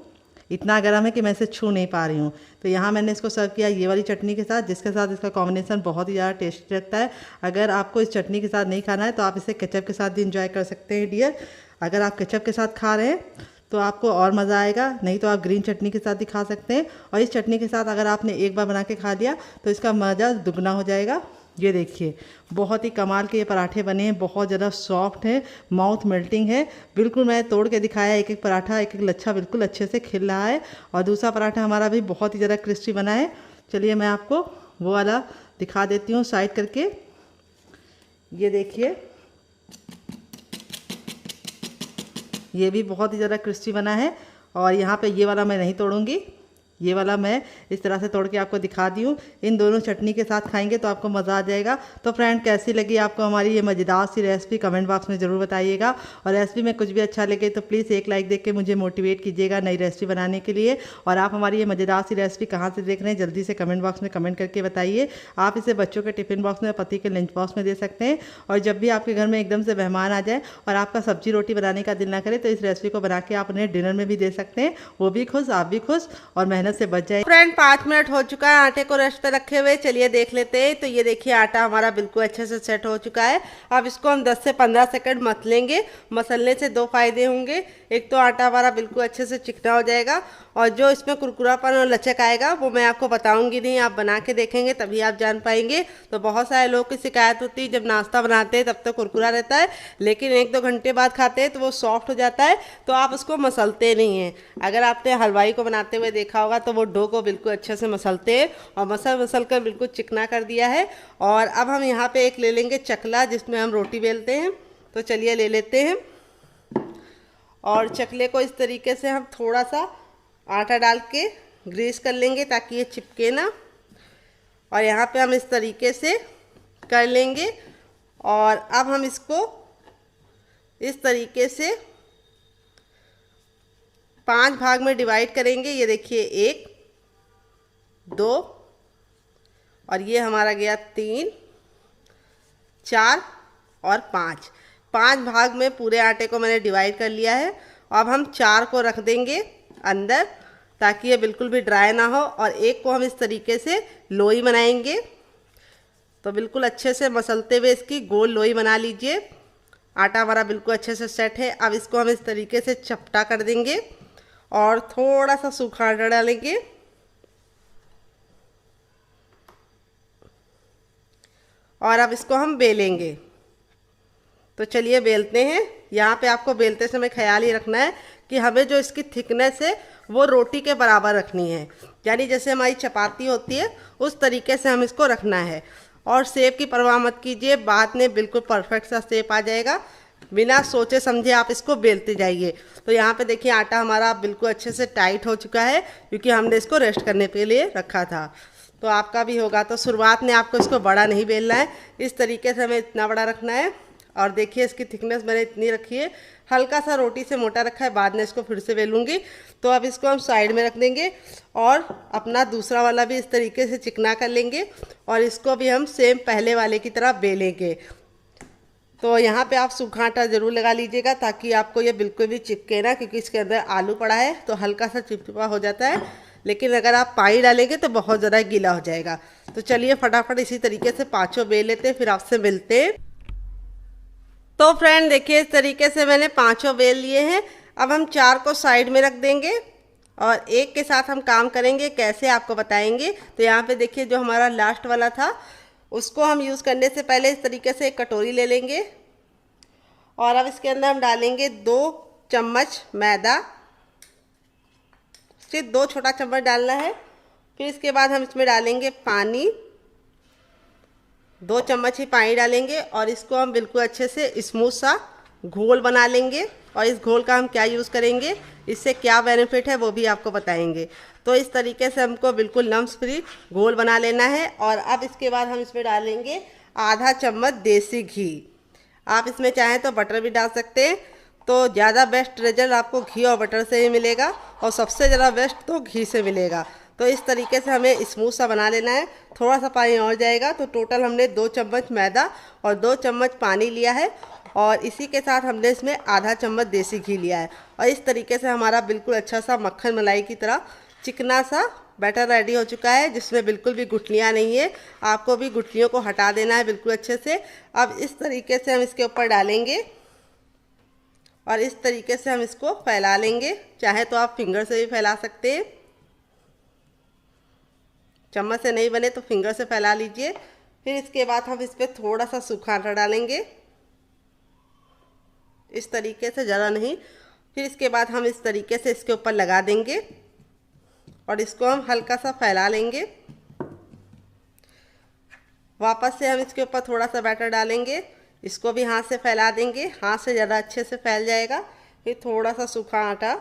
इतना गर्म है कि मैं इसे छू नहीं पा रही हूँ। तो यहाँ मैंने इसको सर्व किया ये वाली चटनी के साथ, जिसके साथ इसका कॉम्बिनेशन बहुत ही ज़्यादा टेस्टी लगता है। अगर आपको इस चटनी के साथ नहीं खाना है तो आप इसे केचप के साथ भी इंजॉय कर सकते हैं डियर। अगर आप केचप के साथ खा रहे हैं तो आपको और मज़ा आएगा, नहीं तो आप ग्रीन चटनी के साथ भी खा सकते हैं। और इस चटनी के साथ अगर आपने एक बार बना के खा लिया तो इसका मज़ा दुगना हो जाएगा। ये देखिए बहुत ही कमाल के ये पराठे बने हैं, बहुत ज़्यादा सॉफ्ट है, माउथ मेल्टिंग है। बिल्कुल मैं तोड़ के दिखाया, एक एक पराठा एक एक लच्छा बिल्कुल अच्छे से खिल रहा है। और दूसरा पराठा हमारा भी बहुत ही ज़्यादा क्रिस्पी बना है। चलिए मैं आपको वो वाला दिखा देती हूँ साइड करके। ये देखिए ये भी बहुत ही ज़्यादा क्रिस्पी बना है। और यहाँ पे ये वाला मैं नहीं तोड़ूंगी, ये वाला मैं इस तरह से तोड़ के आपको दिखा दी हूँ। इन दोनों चटनी के साथ खाएंगे तो आपको मज़ा आ जाएगा। तो फ्रेंड कैसी लगी आपको हमारी ये मज़ेदार सी रेसिपी कमेंट बॉक्स में ज़रूर बताइएगा। और रेसिपी में कुछ भी अच्छा लगे तो प्लीज़ एक लाइक देख के मुझे मोटिवेट कीजिएगा नई रेसिपी बनाने के लिए। और आप हमारी ये मज़ेदार सी रेसिपी कहाँ से देख रहे हैं जल्दी से कमेंट बॉक्स में कमेंट करके बताइए। आप इसे बच्चों के टिफ़िन बॉक्स में, पति के लंच बॉक्स में दे सकते हैं। और जब भी आपके घर में एकदम से मेहमान आ जाए और आपका सब्जी रोटी बनाने का दिल ना करे तो इस रेसिपी को बना के आप उन्हें डिनर में भी दे सकते हैं, वो भी खुश, आप भी खुश और मेहनत से बच जाए। फ्रेंड 5 मिनट हो चुका है आटे को रेस्ट पे रखे हुए, चलिए देख लेते हैं। तो ये देखिए आटा हमारा बिल्कुल अच्छे से सेट हो चुका है। अब इसको हम 10 से 15 सेकंड मत लेंगे। मसलने से 2 फायदे होंगे, एक तो आटा हमारा बिल्कुल अच्छे से चिकना हो जाएगा और जो इसमें कुरकुरापन और लचक आएगा वो मैं आपको बताऊंगी नहीं, आप बना के देखेंगे तभी आप जान पाएंगे। तो बहुत सारे लोग की शिकायत होती है जब नाश्ता बनाते हैं तब तक कुरकुरा रहता है, लेकिन 1-2 घंटे बाद खाते हैं तो वो सॉफ्ट हो जाता है, तो आप उसको मसलते नहीं हैं। अगर आपने हलवाई को बनाते हुए देखा होगा तो वो डो को बिल्कुल अच्छे से मसलते हैं और मसल कर बिल्कुल चिकना कर दिया है। और अब हम यहाँ पे एक ले लेंगे चकला जिसमें हम रोटी बेलते हैं, तो चलिए ले लेते हैं। और चकले को इस तरीके से हम थोड़ा सा आटा डाल के ग्रीस कर लेंगे ताकि ये चिपके ना। और यहाँ पे हम इस तरीके से कर लेंगे। और अब हम इसको इस तरीके से 5 भाग में डिवाइड करेंगे। ये देखिए 1, 2 और ये हमारा गया 3, 4 और 5। 5 भाग में पूरे आटे को मैंने डिवाइड कर लिया है। अब हम 4 को रख देंगे अंदर ताकि ये बिल्कुल भी ड्राई ना हो। और एक को हम इस तरीके से लोई बनाएंगे, तो बिल्कुल अच्छे से मसलते हुए इसकी गोल लोई बना लीजिए। आटा हमारा बिल्कुल अच्छे से सेट है। अब इसको हम इस तरीके से चपटा कर देंगे और थोड़ा सा सूखा आटा डालेंगे। और अब इसको हम बेलेंगे, तो चलिए बेलते हैं। यहाँ पे आपको बेलते समय ख्याल ही रखना है कि हमें जो इसकी थिकनेस है वो रोटी के बराबर रखनी है, यानी जैसे हमारी चपाती होती है उस तरीके से हम इसको रखना है। और शेप की परवाह मत कीजिए, बाद में बिल्कुल परफेक्ट सा शेप आ जाएगा। बिना सोचे समझे आप इसको बेलते जाइए। तो यहाँ पे देखिए आटा हमारा बिल्कुल अच्छे से टाइट हो चुका है क्योंकि हमने इसको रेस्ट करने के लिए रखा था। तो आपका भी होगा। तो शुरुआत में आपको इसको बड़ा नहीं बेलना है, इस तरीके से हमें इतना बड़ा रखना है। और देखिए इसकी थिकनेस मैंने इतनी रखी है, हल्का सा रोटी से मोटा रखा है, बाद में इसको फिर से बेलूंगी। तो अब इसको हम साइड में रख देंगे और अपना दूसरा वाला भी इस तरीके से चिकना कर लेंगे और इसको भी हम सेम पहले वाले की तरह बेलेंगे। तो यहाँ पे आप सूखा आटा ज़रूर लगा लीजिएगा ताकि आपको ये बिल्कुल भी चिपके ना, क्योंकि इसके अंदर आलू पड़ा है तो हल्का सा चिपचिपा हो जाता है, लेकिन अगर आप पानी डालेंगे तो बहुत ज़्यादा गीला हो जाएगा। तो चलिए फटाफट इसी तरीके से 5 बेल लेते हैं, फिर आपसे मिलते हैं। तो फ्रेंड देखिए इस तरीके से मैंने 5 बेल लिए हैं। अब हम 4 को साइड में रख देंगे और एक के साथ हम काम करेंगे, कैसे आपको बताएंगे। तो यहाँ पे देखिए जो हमारा लास्ट वाला था उसको हम यूज़ करने से पहले इस तरीके से एक कटोरी ले लेंगे और अब इसके अंदर हम डालेंगे 2 चम्मच मैदा, सिर्फ 2 छोटा चम्मच डालना है। फिर इसके बाद हम इसमें डालेंगे पानी, 2 चम्मच ही पानी डालेंगे और इसको हम बिल्कुल अच्छे से स्मूथ सा घोल बना लेंगे। और इस घोल का हम क्या यूज़ करेंगे, इससे क्या बेनिफिट है वो भी आपको बताएंगे। तो इस तरीके से हमको बिल्कुल लम्स फ्री घोल बना लेना है। और अब इसके बाद हम इसमें डालेंगे आधा चम्मच देसी घी। आप इसमें चाहें तो बटर भी डाल सकते हैं, तो ज़्यादा बेस्ट रिजल्ट आपको घी और बटर से ही मिलेगा और सबसे ज़्यादा बेस्ट तो घी से मिलेगा। तो इस तरीके से हमें स्मूथ सा बना लेना है। थोड़ा सा पानी और जाएगा। तो टोटल हमने 2 चम्मच मैदा और 2 चम्मच पानी लिया है और इसी के साथ हमने इसमें आधा चम्मच देसी घी लिया है। और इस तरीके से हमारा बिल्कुल अच्छा सा मक्खन मलाई की तरह चिकना सा बैटर रेडी हो चुका है, जिसमें बिल्कुल भी गुठलियाँ नहीं है। आपको भी गुठलियों को हटा देना है बिल्कुल अच्छे से। अब इस तरीके से हम इसके ऊपर डालेंगे और इस तरीके से हम इसको फैला लेंगे। चाहे तो आप फिंगर से भी फैला सकते हैं, चम्मच से नहीं बने तो फिंगर से फैला लीजिए। फिर इसके बाद हम इस पर थोड़ा सा सूखा आटा डालेंगे, इस तरीके से, ज़रा नहीं। फिर इसके बाद हम इस तरीके से इसके ऊपर लगा देंगे और इसको हम हल्का सा फैला लेंगे। वापस से हम इसके ऊपर थोड़ा सा बैटर डालेंगे, इसको भी हाथ से फैला देंगे, हाथ से ज़्यादा अच्छे से फैल जाएगा। फिर थोड़ा सा सूखा आटा,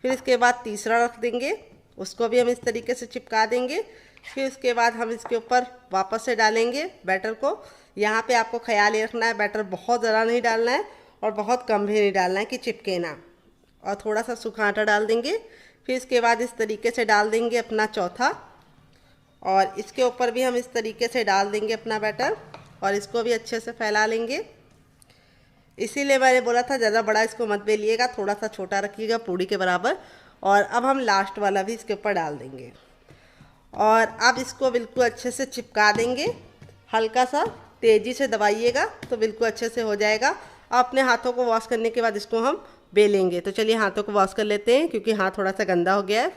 फिर इसके बाद तीसरा रख देंगे, उसको भी हम इस तरीके से चिपका देंगे। फिर उसके बाद हम इसके ऊपर वापस से डालेंगे बैटर को। यहाँ पे आपको ख्याल ये रखना है, बैटर बहुत ज़्यादा नहीं डालना है और बहुत कम भी नहीं डालना है कि चिपके ना। और थोड़ा सा सूखा आटा डाल देंगे। फिर इसके बाद इस तरीके से डाल देंगे अपना चौथा, और इसके ऊपर भी हम इस तरीके से डाल देंगे अपना बैटर और इसको भी अच्छे से फैला लेंगे। इसीलिए मैंने बोला था ज़्यादा बड़ा इसको मत बेलिएगा, थोड़ा सा छोटा रखिएगा पूड़ी के बराबर। और अब हम लास्ट वाला भी इसके ऊपर डाल देंगे और अब इसको बिल्कुल अच्छे से चिपका देंगे। हल्का सा तेज़ी से दबाइएगा तो बिल्कुल अच्छे से हो जाएगा। अब अपने हाथों को वॉश करने के बाद इसको हम बेलेंगे। तो चलिए हाथों को वॉश कर लेते हैं, क्योंकि हाथ थोड़ा सा गंदा हो गया है।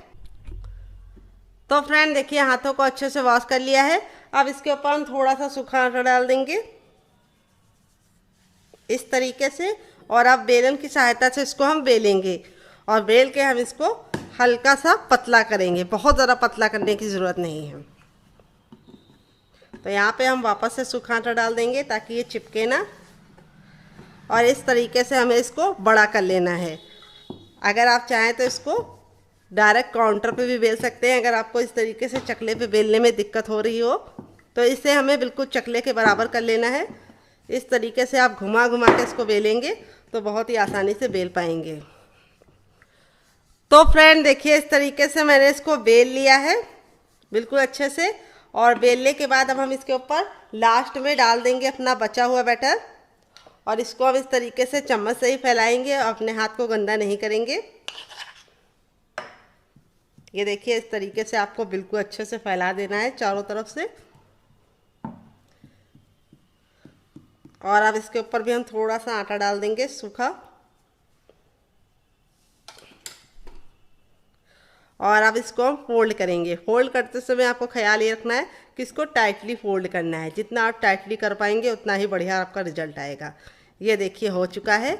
तो फ्रेंड देखिए हाथों को अच्छे से वॉश कर लिया है। अब इसके ऊपर हम थोड़ा सा सूखा आटा डाल देंगे इस तरीके से, और अब बेलन की सहायता से इसको हम बेलेंगे और बेल के हम इसको हल्का सा पतला करेंगे, बहुत ज़्यादा पतला करने की ज़रूरत नहीं है। तो यहाँ पे हम वापस से सूखा आटा डाल देंगे ताकि ये चिपके ना, और इस तरीके से हमें इसको बड़ा कर लेना है। अगर आप चाहें तो इसको डायरेक्ट काउंटर पे भी बेल सकते हैं। अगर आपको इस तरीके से चकले पे बेलने में दिक्कत हो रही हो तो इसे हमें बिल्कुल चकले के बराबर कर लेना है। इस तरीके से आप घुमा घुमा के इसको बेलेंगे तो बहुत ही आसानी से बेल पाएंगे। तो फ्रेंड देखिए इस तरीके से मैंने इसको बेल लिया है बिल्कुल अच्छे से। और बेलने के बाद अब हम इसके ऊपर लास्ट में डाल देंगे अपना बचा हुआ बैटर और इसको हम इस तरीके से चम्मच से ही फैलाएंगे और अपने हाथ को गंदा नहीं करेंगे। ये देखिए इस तरीके से आपको बिल्कुल अच्छे से फैला देना है चारों तरफ से। और अब इसके ऊपर भी हम थोड़ा सा आटा डाल देंगे सूखा, और अब इसको हम फोल्ड करेंगे। फोल्ड करते समय आपको ख्याल ये रखना है कि इसको टाइटली फोल्ड करना है। जितना आप टाइटली कर पाएंगे उतना ही बढ़िया आपका रिजल्ट आएगा। ये देखिए हो चुका है।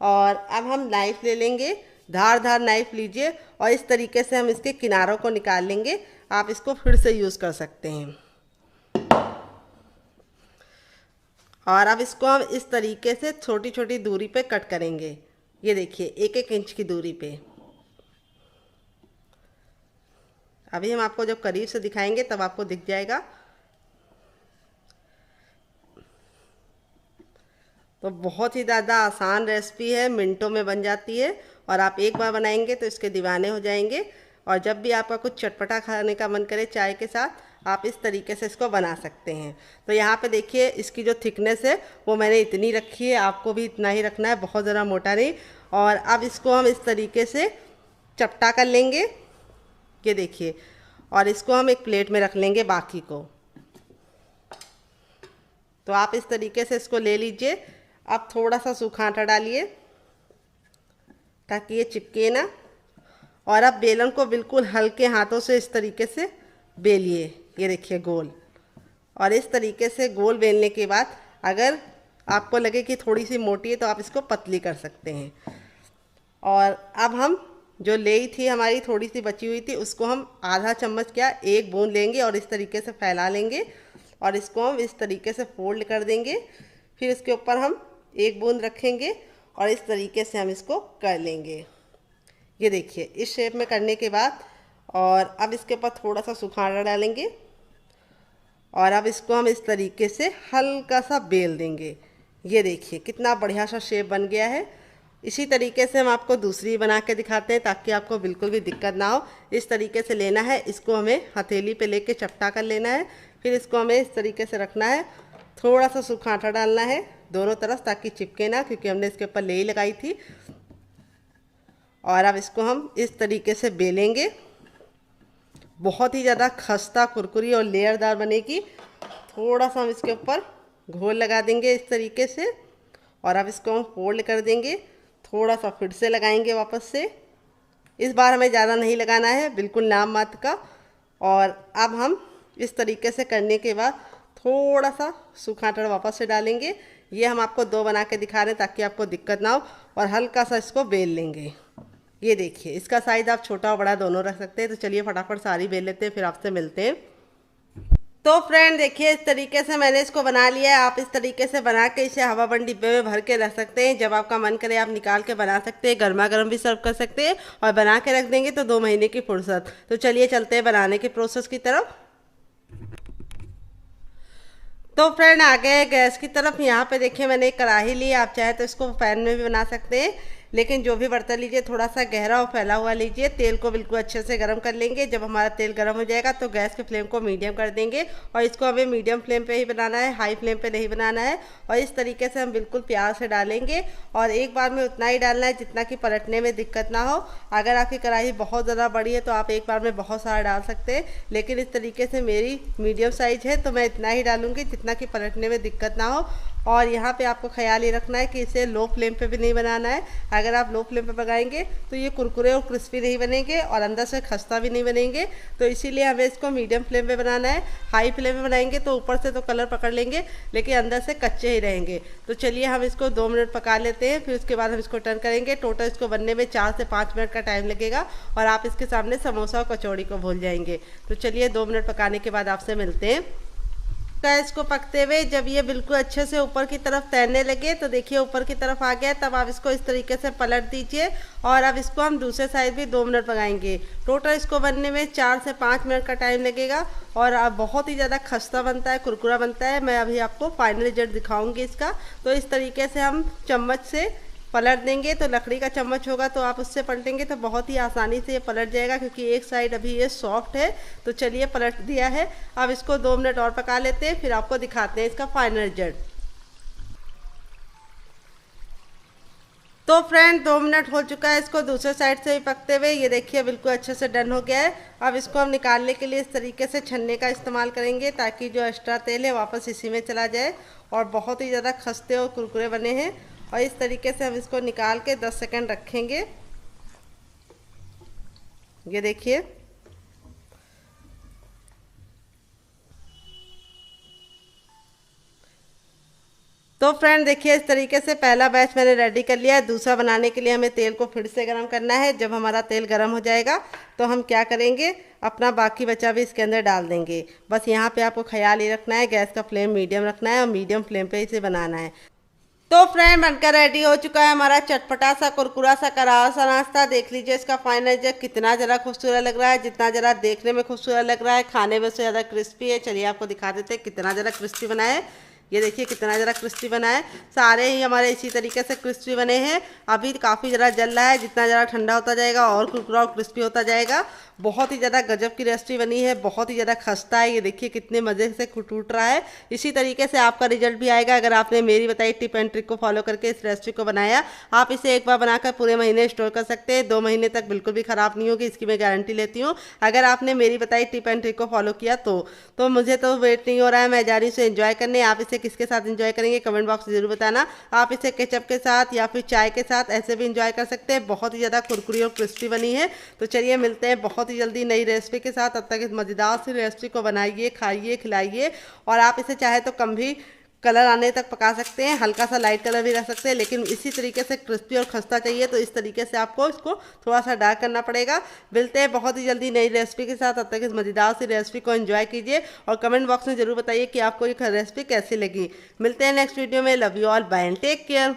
और अब हम नाइफ़ ले लेंगे, धारदार नाइफ़ लीजिए और इस तरीके से हम इसके किनारों को निकाल लेंगे। आप इसको फिर से यूज़ कर सकते हैं। और अब इसको हम इस तरीके से छोटी छोटी दूरी पे कट करेंगे। ये देखिए 1-1 इंच की दूरी पे। अभी हम आपको जब करीब से दिखाएंगे तब आपको दिख जाएगा। तो बहुत ही ज़्यादा आसान रेसिपी है, मिनटों में बन जाती है और आप एक बार बनाएंगे तो इसके दीवाने हो जाएंगे। और जब भी आपका कुछ चटपटा खाने का मन करे चाय के साथ, आप इस तरीके से इसको बना सकते हैं। तो यहाँ पे देखिए इसकी जो थिकनेस है वो मैंने इतनी रखी है, आपको भी इतना ही रखना है, बहुत ज़्यादा मोटा नहीं। और अब इसको हम इस तरीके से चपटा कर लेंगे, ये देखिए, और इसको हम एक प्लेट में रख लेंगे बाकी को। तो आप इस तरीके से इसको ले लीजिए। अब थोड़ा सा सूखा आटा डालिए ताकि ये चिपके ना, और अब बेलन को बिल्कुल हल्के हाथों से इस तरीके से बेलिए, ये देखिए गोल। और इस तरीके से गोल बेलने के बाद अगर आपको लगे कि थोड़ी सी मोटी है तो आप इसको पतली कर सकते हैं। और अब हम जो लेई थी हमारी थोड़ी सी बची हुई थी उसको हम आधा चम्मच क्या 1 बूंद लेंगे और इस तरीके से फैला लेंगे और इसको हम इस तरीके से फोल्ड कर देंगे। फिर इसके ऊपर हम 1 बूंद रखेंगे और इस तरीके से हम इसको कर लेंगे। ये देखिए इस शेप में करने के बाद और अब इसके ऊपर थोड़ा सा सूखा आटा डालेंगे और अब इसको हम इस तरीके से हल्का सा बेल देंगे। ये देखिए कितना बढ़िया सा शेप बन गया है। इसी तरीके से हम आपको दूसरी बना के दिखाते हैं ताकि आपको बिल्कुल भी दिक्कत ना हो। इस तरीके से लेना है, इसको हमें हथेली पे लेके चपटा कर लेना है। फिर इसको हमें इस तरीके से रखना है, थोड़ा सा सूखा आटा डालना है दोनों तरफ ताकि चिपके ना, क्योंकि हमने इसके ऊपर लेई लगाई थी। और अब इसको हम इस तरीके से बेलेंगे। बहुत ही ज़्यादा खस्ता कुरकुरी और लेयरदार बनेगी। थोड़ा सा हम इसके ऊपर घोल लगा देंगे इस तरीके से और अब इसको हम फोल्ड कर देंगे। थोड़ा सा फिर से लगाएंगे वापस से। इस बार हमें ज़्यादा नहीं लगाना है, बिल्कुल नाम मात्र का। और अब हम इस तरीके से करने के बाद थोड़ा सा सूखा आटा वापस से डालेंगे। ये हम आपको 2 बना के दिखा रहे हैं ताकि आपको दिक्कत ना हो। और हल्का सा इसको बेल लेंगे। ये देखिए इसका साइज़ आप छोटा और बड़ा दोनों रख सकते हैं। तो चलिए फटाफट सारी बेल लेते हैं, फिर आपसे मिलते हैं। तो फ्रेंड देखिए इस तरीके से मैंने इसको बना लिया है। आप इस तरीके से बना के इसे हवाबंद डिब्बे में भर के रख सकते हैं। जब आपका मन करे आप निकाल के बना सकते हैं, गर्मा गर्म भी सर्व कर सकते हैं और बना के रख देंगे तो 2 महीने की फुर्सत। तो चलिए चलते हैं बनाने के प्रोसेस की तरफ। तो फ्रेंड आ गए गैस की तरफ। यहाँ पे देखिए मैंने एक कढ़ाई ली, आप चाहे तो इसको पैन में भी बना सकते हैं, लेकिन जो भी बर्तन लीजिए थोड़ा सा गहरा और फैला हुआ लीजिए। तेल को बिल्कुल अच्छे से गर्म कर लेंगे। जब हमारा तेल गर्म हो जाएगा तो गैस के फ्लेम को मीडियम कर देंगे और इसको हमें मीडियम फ्लेम पे ही बनाना है, हाई फ्लेम पे नहीं बनाना है। और इस तरीके से हम बिल्कुल प्यार से डालेंगे और एक बार में उतना ही डालना है जितना कि पलटने में दिक्कत ना हो। अगर आपकी कढ़ाई बहुत ज़्यादा बड़ी है तो आप एक बार में बहुत सारा डाल सकते हैं, लेकिन इस तरीके से मेरी मीडियम साइज है तो मैं इतना ही डालूंगी जितना कि पलटने में दिक्कत ना हो। और यहाँ पे आपको ख्याल ये रखना है कि इसे लो फ्लेम पे भी नहीं बनाना है। अगर आप लो फ्लेम पे पकाएंगे तो ये कुरकुरे और क्रिस्पी नहीं बनेंगे और अंदर से खस्ता भी नहीं बनेंगे। तो इसीलिए हमें इसको मीडियम फ्लेम पे बनाना है। हाई फ्लेम पे बनाएंगे तो ऊपर से तो कलर पकड़ लेंगे लेकिन अंदर से कच्चे ही रहेंगे। तो चलिए हम इसको 2 मिनट पका लेते हैं, फिर उसके बाद हम इसको टर्न करेंगे। टोटल इसको बनने में 4 से 5 मिनट का टाइम लगेगा और आप इसके सामने समोसा और कचौड़ी को भूल जाएंगे। तो चलिए 2 मिनट पकाने के बाद आपसे मिलते हैं। गैस को पकते हुए जब ये बिल्कुल अच्छे से ऊपर की तरफ तैरने लगे तो देखिए ऊपर की तरफ आ गया, तब आप इसको इस तरीके से पलट दीजिए और अब इसको हम दूसरे साइड भी 2 मिनट पकाएंगे। टोटल इसको बनने में 4 से 5 मिनट का टाइम लगेगा और अब बहुत ही ज़्यादा खस्ता बनता है, कुरकुरा बनता है। मैं अभी आपको फाइनल रिजल्ट दिखाऊंगी इसका। तो इस तरीके से हम चम्मच से पलट देंगे, तो लकड़ी का चम्मच होगा तो आप उससे पलटेंगे तो बहुत ही आसानी से ये पलट जाएगा, क्योंकि एक साइड अभी ये सॉफ्ट है। तो चलिए पलट दिया है, अब इसको 2 मिनट और पका लेते हैं, फिर आपको दिखाते हैं इसका फाइनल रिजल्ट। तो फ्रेंड 2 मिनट हो चुका है इसको दूसरे साइड से भी पकते हुए। ये देखिए बिल्कुल अच्छे से डन हो गया है। अब इसको हम निकालने के लिए इस तरीके से छन्ने का इस्तेमाल करेंगे ताकि जो एक्स्ट्रा तेल है वापस इसी में चला जाए। और बहुत ही ज़्यादा खस्ते और कुरकुरे बने हैं और इस तरीके से हम इसको निकाल के 10 सेकंड रखेंगे। ये देखिए तो फ्रेंड देखिए इस तरीके से पहला बैच मैंने रेडी कर लिया है। दूसरा बनाने के लिए हमें तेल को फिर से गर्म करना है। जब हमारा तेल गर्म हो जाएगा तो हम क्या करेंगे, अपना बाकी बचा भी इसके अंदर डाल देंगे। बस यहाँ पे आपको ख्याल ये रखना है, गैस का फ्लेम मीडियम रखना है और मीडियम फ्लेम पे इसे बनाना है। तो फ्रेंड बनकर रेडी हो चुका है हमारा चटपटा सा कुरकुरा सा करारा सा नाश्ता। देख लीजिए इसका फाइनल जग कितना ज़रा खूबसूरत लग रहा है। जितना ज़रा देखने में खूबसूरत लग रहा है, खाने में उससे ज़्यादा क्रिस्पी है। चलिए आपको दिखा देते हैं कितना ज़रा क्रिस्पी बना है। ये देखिए कितना ज़रा क्रिस्पी बना है। सारे ही हमारे इसी तरीके से क्रिस्पी बने हैं। अभी काफ़ी ज़रा जल रहा है, जितना ज़रा ठंडा होता जाएगा और कुरकुरा और क्रिस्पी होता जाएगा। बहुत ही ज़्यादा गजब की रेसिपी बनी है, बहुत ही ज़्यादा खस्ता है। ये देखिए कितने मज़े से टूट रहा है। इसी तरीके से आपका रिजल्ट भी आएगा अगर आपने मेरी बताई टिप एंड ट्रिक को फॉलो करके इस रेसिपी को बनाया। आप इसे एक बार बनाकर पूरे महीने स्टोर कर सकते हैं, 2 महीने तक बिल्कुल भी ख़राब नहीं होगी, इसकी मैं गारंटी लेती हूँ। अगर आपने मेरी बताई टिप एंड ट्रिक को फॉलो किया तो मुझे तो वेट नहीं हो रहा है, मैं जा रही हूँ इसे एंजॉय करने। आप इसे किसके साथ एंजॉय करेंगे कमेंट बॉक्स में जरूर बताना। आप इसे केचप के साथ या फिर चाय के साथ ऐसे भी एंजॉय कर सकते हैं। बहुत ही ज़्यादा कुरकुरी और क्रिस्पी बनी है। तो चलिए मिलते हैं बहुत ही जल्दी नई रेसिपी के साथ। तब तक इस मज़ेदार सी रेसिपी को बनाइए, खाइए, खिलाइए। और आप इसे चाहे तो कम भी कलर आने तक पका सकते हैं, हल्का सा लाइट कलर भी रख सकते हैं, लेकिन इसी तरीके से क्रिस्पी और खस्ता चाहिए तो इस तरीके से आपको इसको थोड़ा सा डार्क करना पड़ेगा। मिलते हैं बहुत ही जल्दी नई रेसिपी के साथ। तब तक इस मज़ेदार सी रेसिपी को एंजॉय कीजिए और कमेंट बॉक्स में ज़रूर बताइए कि आपको ये रेसिपी कैसी लगी। मिलते हैं नेक्स्ट वीडियो में। Love you all, bye and take care.